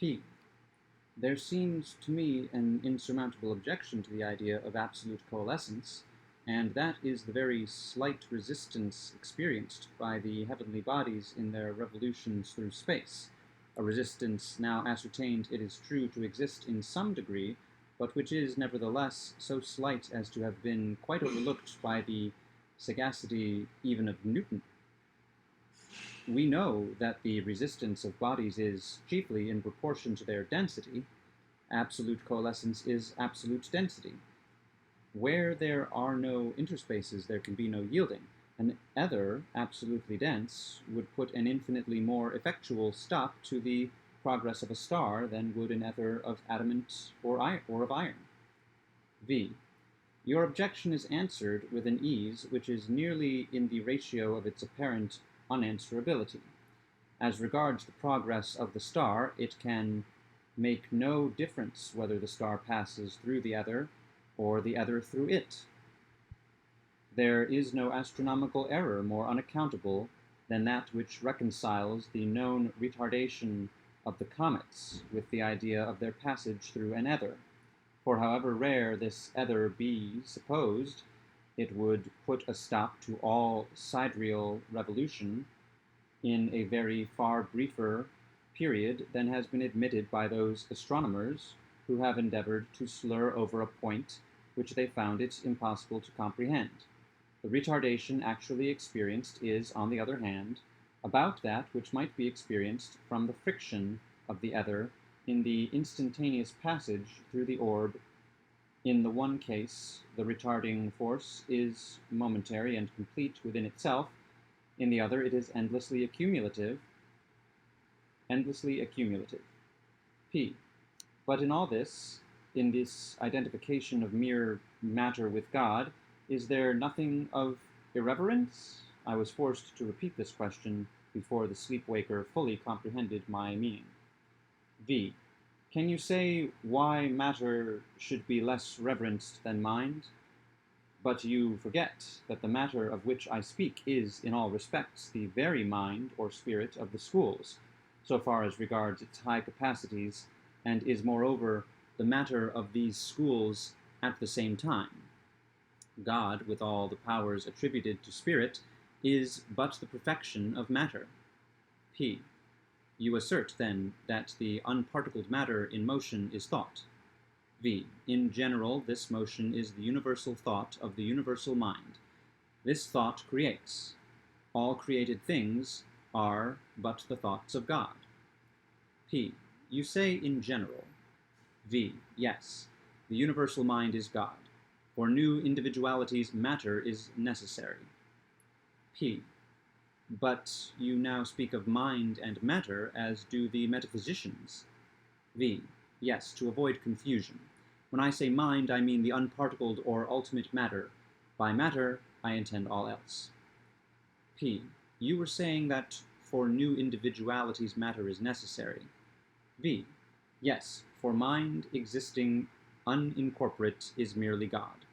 P. There seems to me an insurmountable objection to the idea of absolute coalescence, and that is the very slight resistance experienced by the heavenly bodies in their revolutions through space, a resistance now ascertained, it is true, to exist in some degree, but which is nevertheless so slight as to have been quite overlooked by the sagacity even of Newton. We know that the resistance of bodies is chiefly in proportion to their density. Absolute coalescence is absolute density. Where there are no interspaces, there can be no yielding. An ether, absolutely dense, would put an infinitely more effectual stop to the progress of a star than would an ether of adamant or of iron. V. Your objection is answered with an ease which is nearly in the ratio of its apparent unanswerability. As regards the progress of the star, it can make no difference whether the star passes through the ether or the ether through it. There is no astronomical error more unaccountable than that which reconciles the known retardation of the comets with the idea of their passage through an ether. For however rare this ether be supposed, it would put a stop to all sidereal revolution in a very far briefer period than has been admitted by those astronomers who have endeavored to slur over a point which they found it impossible to comprehend. The retardation actually experienced is, on the other hand, about that which might be experienced from the friction of the ether in the instantaneous passage through the orb. In the one case, the retarding force is momentary and complete within itself. In the other, it is endlessly accumulative. P. But in all this, in this identification of mere matter with God, is there nothing of irreverence? I was forced to repeat this question before the sleep-waker fully comprehended my meaning. V. Can you say why matter should be less reverenced than mind? But you forget that the matter of which I speak is, in all respects, the very mind or spirit of the schools, so far as regards its high capacities, and is moreover the matter of these schools at the same time. God, with all the powers attributed to spirit, is but the perfection of matter. P. You assert, then, that the unparticled matter in motion is thought. V. In general, this motion is the universal thought of the universal mind. This thought creates. All created things are but the thoughts of God. P. You say in general. V. Yes, the universal mind is God. For new individualities, matter is necessary. P. But you now speak of mind and matter as do the metaphysicians. V. Yes, to avoid confusion. When I say mind, I mean the unparticled or ultimate matter. By matter, I intend all else. P. You were saying that for new individualities matter is necessary. V. Yes, for mind existing unincorporate is merely God.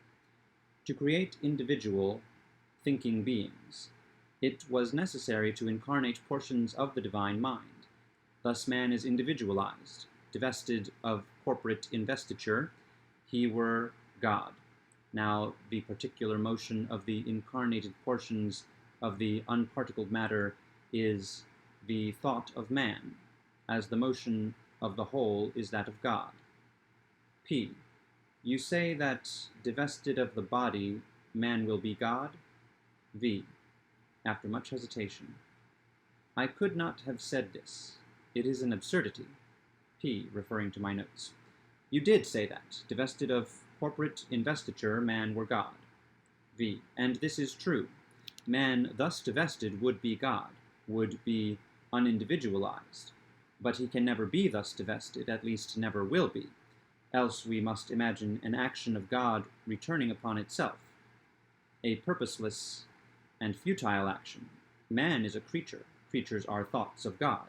To create individual, thinking beings, it was necessary to incarnate portions of the divine mind. Thus man is individualized, divested of corporate investiture, he were God. Now the particular motion of the incarnated portions of the unparticled matter is the thought of man, as the motion of the whole is that of God. P. You say that, divested of the body, man will be God? V. After much hesitation. I could not have said this. It is an absurdity. P. Referring to my notes. You did say that, divested of corporate investiture, man were God. V. And this is true. Man thus divested would be God, would be unindividualized. But he can never be thus divested, at least never will be. Else we must imagine an action of God returning upon itself, a purposeless and futile action. Man is a creature. Creatures are thoughts of God.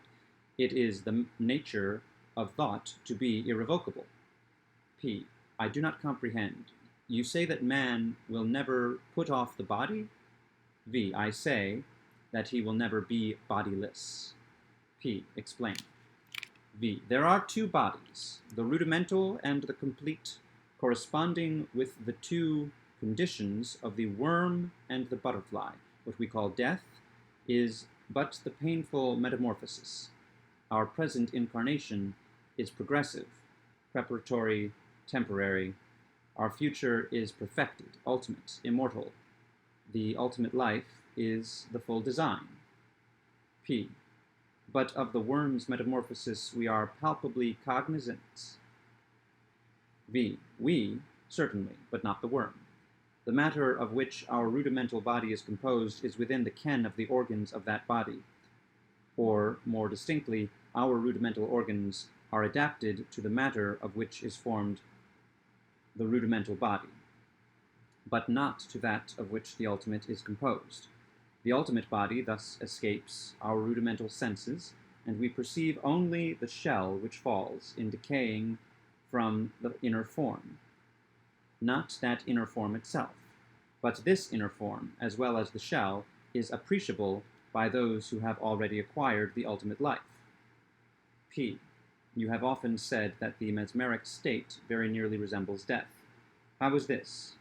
It is the nature of thought to be irrevocable. P. I do not comprehend. You say that man will never put off the body? V. I say that he will never be bodiless. P. Explain. V. There are two bodies, the rudimental and the complete, corresponding with the two conditions of the worm and the butterfly. What we call death is but the painful metamorphosis. Our present incarnation is progressive, preparatory, temporary. Our future is perfected, ultimate, immortal. The ultimate life is the full design. P. But of the worm's metamorphosis we are palpably cognizant. V. We, certainly, but not the worm. The matter of which our rudimental body is composed is within the ken of the organs of that body. Or, more distinctly, our rudimental organs are adapted to the matter of which is formed the rudimental body, but not to that of which the ultimate is composed. The ultimate body thus escapes our rudimental senses, and we perceive only the shell which falls in decaying from the inner form, not that inner form itself. But this inner form, as well as the shell, is appreciable by those who have already acquired the ultimate life. P. You have often said that the mesmeric state very nearly resembles death. How is this?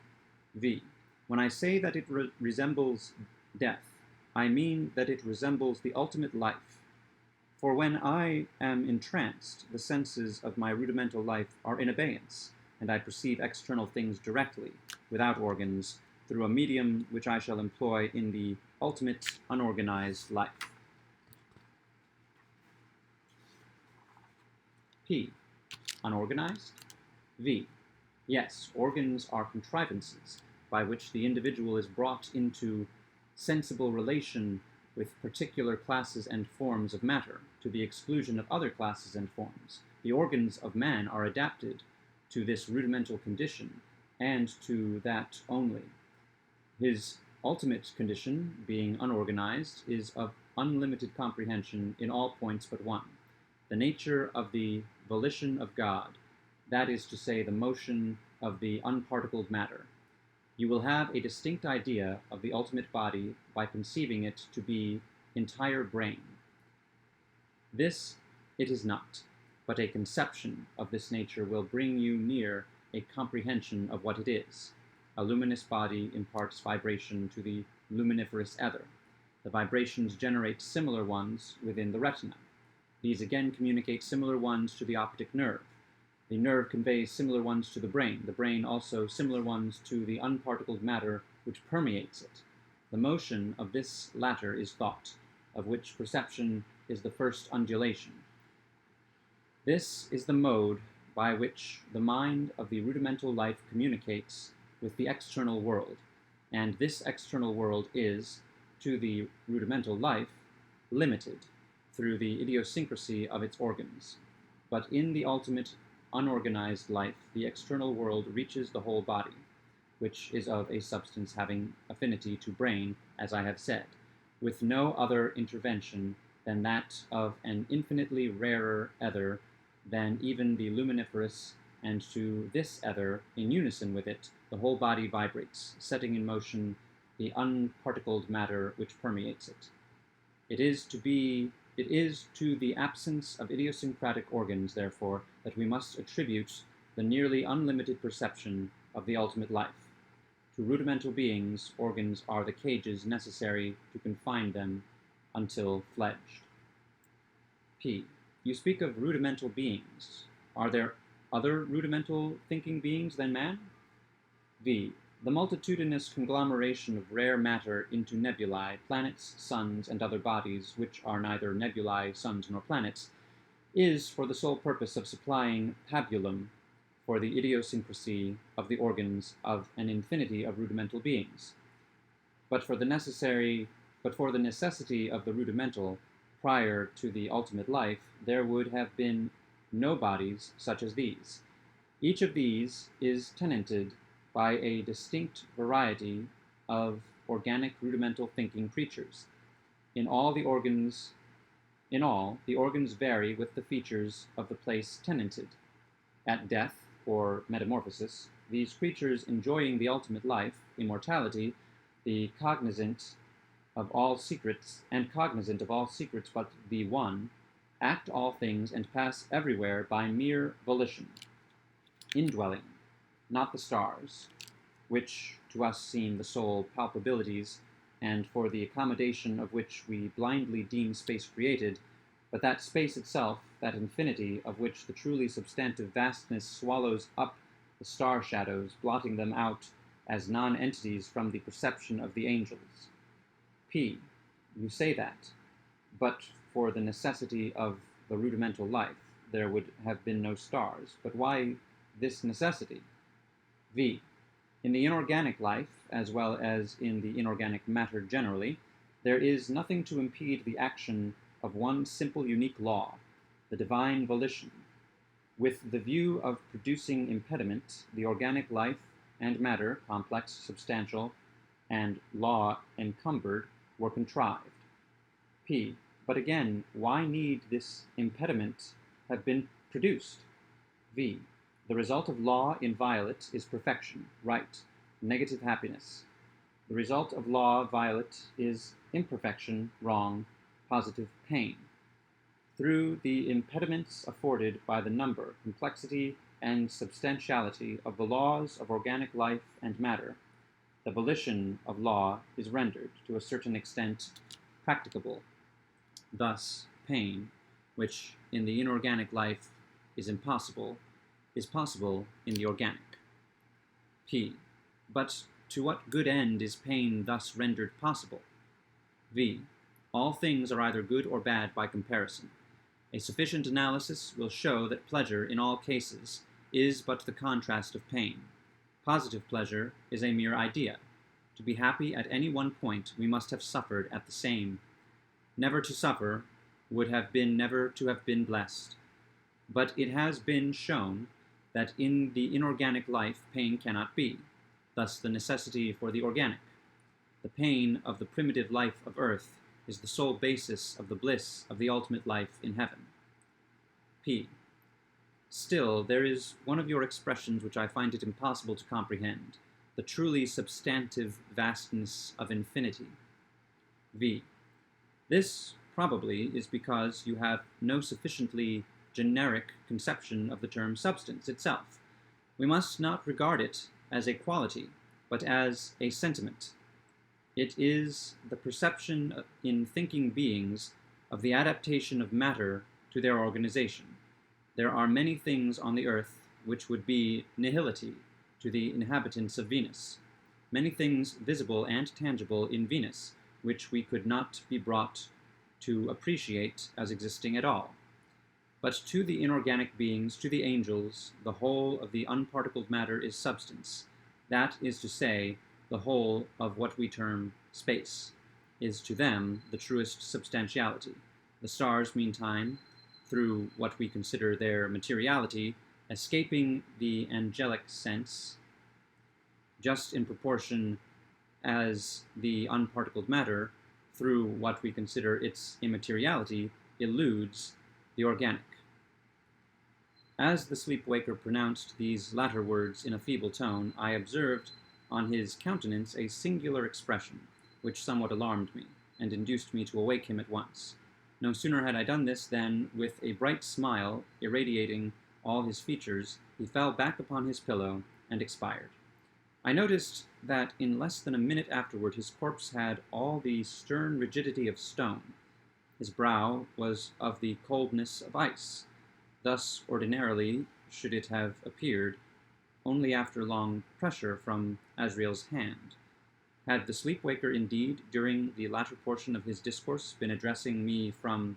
V. When I say that it resembles death, I mean that it resembles the ultimate life. For when I am entranced, the senses of my rudimental life are in abeyance, and I perceive external things directly, without organs, through a medium which I shall employ in the ultimate unorganized life. P. Unorganized? V. Yes, organs are contrivances by which the individual is brought into sensible relation with particular classes and forms of matter, to the exclusion of other classes and forms. The organs of man are adapted to this rudimental condition, and to that only. His ultimate condition, being unorganized, is of unlimited comprehension in all points but one, the nature of the volition of God, that is to say, the motion of the unparticled matter. You will have a distinct idea of the ultimate body by conceiving it to be entire brain. This it is not, but a conception of this nature will bring you near a comprehension of what it is. A luminous body imparts vibration to the luminiferous ether. The vibrations generate similar ones within the retina. These again communicate similar ones to the optic nerve. The nerve conveys similar ones to the brain also similar ones to the unparticled matter which permeates it. The motion of this latter is thought, of which perception is the first undulation. This is the mode by which the mind of the rudimental life communicates with the external world, and this external world is, to the rudimental life, limited through the idiosyncrasy of its organs. But in the ultimate unorganized life, the external world reaches the whole body, which is of a substance having affinity to brain, as I have said, with no other intervention than that of an infinitely rarer ether than even the luminiferous, and to this ether, in unison with it, the whole body vibrates, setting in motion the unparticled matter which permeates it. It is to the absence of idiosyncratic organs, therefore, that we must attribute the nearly unlimited perception of the ultimate life. To rudimental beings, organs are the cages necessary to confine them until fledged. P. You speak of rudimental beings. Are there other rudimental thinking beings than man? V. The multitudinous conglomeration of rare matter into nebulae, planets, suns, and other bodies, which are neither nebulae, suns, nor planets, is for the sole purpose of supplying pabulum for the idiosyncrasy of the organs of an infinity of rudimental beings. But for the necessity of the rudimental, prior to the ultimate life, there would have been no bodies such as these. Each of these is tenanted by a distinct variety of organic rudimental thinking creatures. In all, the organs vary with the features of the place tenanted. At death, or metamorphosis, these creatures enjoying the ultimate life, immortality, the cognizant of all secrets but the one, act all things and pass everywhere by mere volition, indwelling, not the stars, which to us seem the sole palpabilities, and for the accommodation of which we blindly deem space created, but that space itself, that infinity of which the truly substantive vastness swallows up the star shadows, blotting them out as non-entities from the perception of the angels. P. You say that, but for the necessity of the rudimental life, there would have been no stars. But why this necessity? V. In the inorganic life, as well as in the inorganic matter generally, there is nothing to impede the action of one simple unique law, the divine volition. With the view of producing impediment, the organic life and matter, complex, substantial, and law encumbered, were contrived. P. But again, why need this impediment have been produced? V. The result of law inviolate is perfection, right, negative happiness. The result of law violate is imperfection, wrong, positive pain. Through the impediments afforded by the number, complexity, and substantiality of the laws of organic life and matter, the volition of law is rendered, to a certain extent, practicable. Thus, pain, which in the inorganic life is impossible, is possible in the organic. P. But to what good end is pain thus rendered possible? V. All things are either good or bad by comparison. A sufficient analysis will show that pleasure in all cases is but the contrast of pain. Positive pleasure is a mere idea. To be happy at any one point, we must have suffered at the same. Never to suffer would have been never to have been blessed. But it has been shown that in the inorganic life pain cannot be, thus the necessity for the organic. The pain of the primitive life of earth is the sole basis of the bliss of the ultimate life in heaven. P. Still, there is one of your expressions which I find it impossible to comprehend, the truly substantive vastness of infinity. V. This, probably, is because you have no sufficiently generic conception of the term substance itself. We must not regard it as a quality, but as a sentiment. It is the perception in thinking beings of the adaptation of matter to their organization. There are many things on the earth which would be nihility to the inhabitants of Venus, many things visible and tangible in Venus, which we could not be brought to appreciate as existing at all. But to the inorganic beings, to the angels, the whole of the unparticled matter is substance. That is to say, the whole of what we term space is to them the truest substantiality. The stars, meantime, through what we consider their materiality, escaping the angelic sense, just in proportion as the unparticled matter, through what we consider its immateriality, eludes the organic. As the sleep-waker pronounced these latter words in a feeble tone, I observed on his countenance a singular expression, which somewhat alarmed me, and induced me to awake him at once. No sooner had I done this than, with a bright smile irradiating all his features, he fell back upon his pillow and expired. I noticed that in less than a minute afterward his corpse had all the stern rigidity of stone. His brow was of the coldness of ice. Thus, ordinarily, should it have appeared, only after long pressure from Azrael's hand. Had the sleep-waker indeed, during the latter portion of his discourse, been addressing me from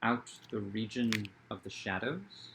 out the region of the shadows?